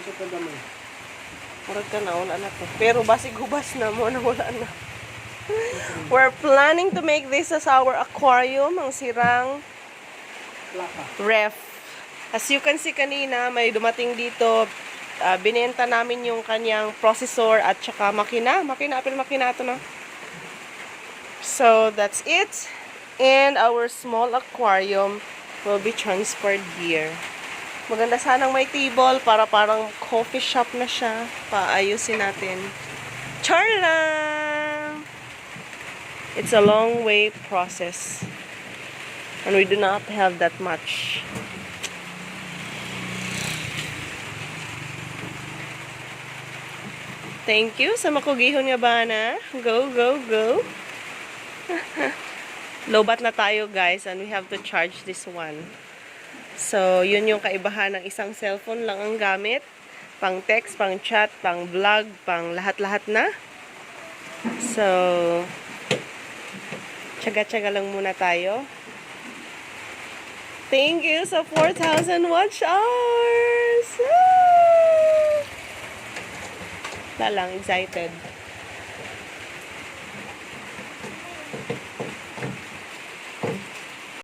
Isa pa gamay. Murag ka na, wala na to. Pero basig hubas na mo, wala na. We're planning to make this as our aquarium, ang sirang Plaka. ref. As you can see kanina, may dumating dito. Binenta namin yung kanyang processor at saka makina. Makina ito na. So, that's it. And our small aquarium will be transferred here. Maganda sanang may table para parang coffee shop na siya. Paayusin natin. Char lang! It's a long way process. And we do not have that much. Thank you sa makugihon nga bana. Go, go, go. Lobat na tayo guys and we have to charge this one. So, yun yung kaibahan ng isang cellphone lang ang gamit. Pang text, pang chat, pang vlog, pang lahat-lahat na. So, tsaga-tsaga lang muna tayo. Thank you sa 4,000 watch hours! Wala lang, excited.